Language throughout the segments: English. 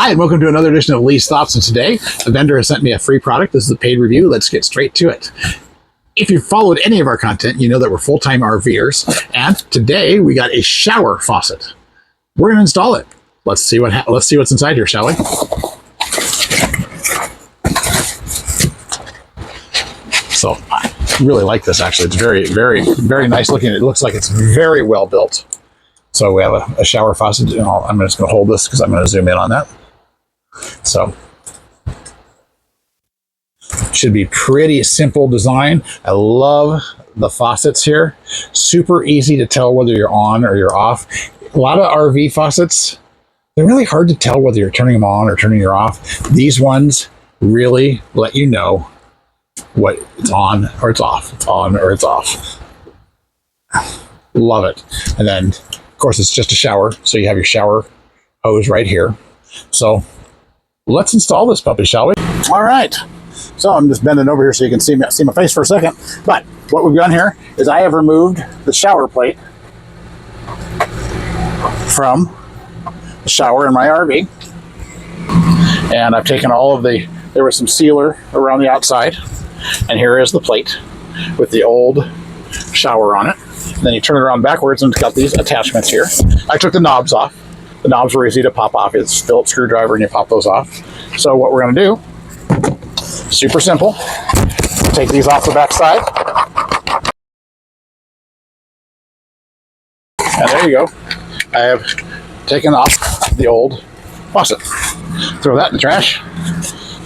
Hi, and welcome to another edition of Lee's Thoughts. And today, a vendor has sent me a free product. This is a paid review. Let's get straight to it. If you've followed any of our content, you know that we're full-time RVers. And today, we got a shower faucet. We're going to install it. Let's see what's inside here, shall we? So, I really like this, actually. It's very, very, very nice looking. It looks like it's very well built. So we have a shower faucet. I'm just going to hold this because I'm going to zoom in on that. So, should be pretty simple design. I love the faucets here. Super easy to tell whether you're on or you're off. A lot of RV faucets, they're really hard to tell whether you're turning them on or turning them off. These ones really let you know what it's on or it's off. It's on or it's off. Love it. And then, of course, it's just a shower. So you have your shower hose right here. So let's install this puppy, shall we? All right. So I'm just bending over here so you can see my face for a second. But what we've done here is I have removed the shower plate from the shower in my RV. And I've taken all of there was some sealer around the outside. And here is the plate with the old shower on it. And then you turn it around backwards and it's got these attachments here. I took the knobs off. The knobs were easy to pop off. It's a Phillips screwdriver and you pop those off. So what we're going to do, super simple, take these off the back side. And there you go. I have taken off the old faucet. Throw that in the trash.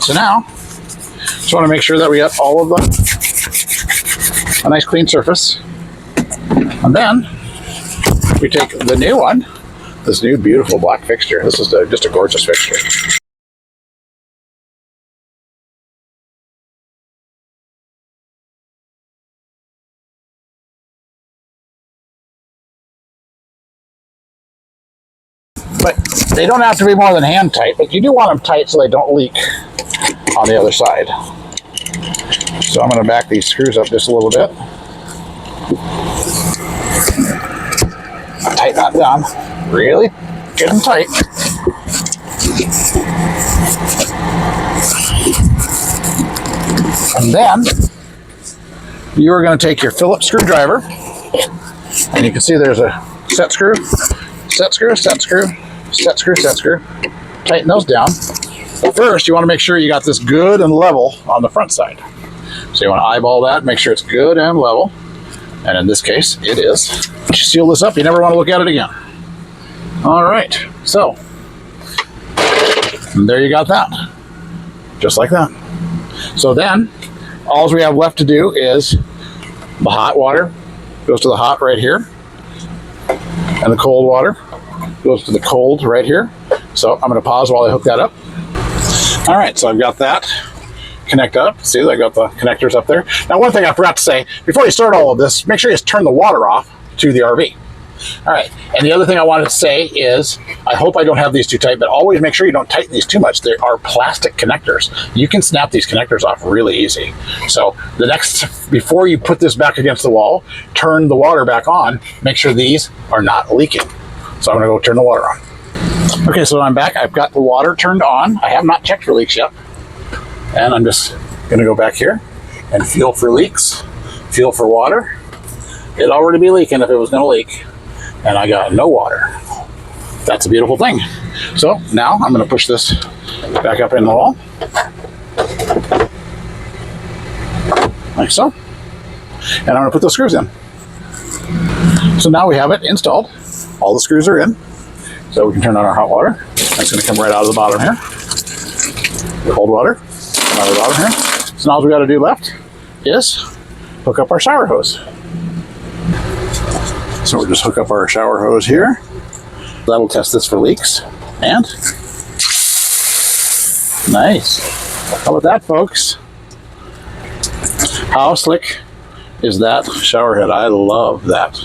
So now, just want to make sure that we got all of a nice clean surface. And then we take the new one, this new beautiful black fixture. This is just a gorgeous fixture. But they don't have to be more than hand tight, but you do want them tight so they don't leak on the other side. So I'm going to back these screws up just a little bit. Tighten that down. Really get them tight. And then you are going to take your Phillips screwdriver, and you can see there's a set screw, set screw, set screw, set screw, set screw. Tighten those down. First, you want to make sure you got this good and level on the front side. So you want to eyeball that, make sure it's good and level. And in this case, it is. Once you seal this up, you never want to look at it again. All right, so there you got that. Just like that. So then, all we have left to do is the hot water goes to the hot right here. And the cold water goes to the cold right here. So I'm going to pause while I hook that up. All right, so I've got that connect up. See, I got the connectors up there. Now, one thing I forgot to say, before you start all of this, make sure you turn the water off to the RV. All right, and the other thing I wanted to say is, I hope I don't have these too tight, but always make sure you don't tighten these too much. They are plastic connectors. You can snap these connectors off really easy. So before you put this back against the wall, turn the water back on, make sure these are not leaking. So I'm gonna go turn the water on. Okay, so I'm back. I've got the water turned on. I have not checked for leaks yet. And I'm just gonna go back here and feel for leaks, feel for water. It'd already be leaking if it was gonna leak. And I got no water. That's a beautiful thing. So now I'm gonna push this back up in the wall. Like so. And I'm gonna put those screws in. So now we have it installed. All the screws are in. So we can turn on our hot water. That's gonna come right out of the bottom here. The cold water, out of the bottom here. So now all we gotta do left is hook up our shower hose. So we'll just hook up our shower hose here. That'll test this for leaks. And nice. How about that, folks? How slick is that shower head? I love that.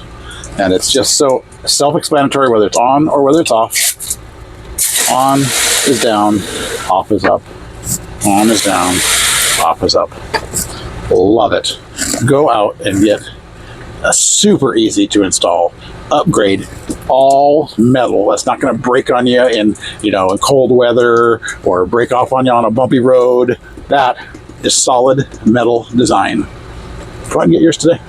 And it's just so self-explanatory whether it's on or whether it's off. On is down, off is up. On is down, off is up. Love it. Go out and get a super easy to install upgrade all metal. That's not going to break on you in, you know, in cold weather or break off on you on a bumpy road. That is solid metal design. Go ahead and get yours today.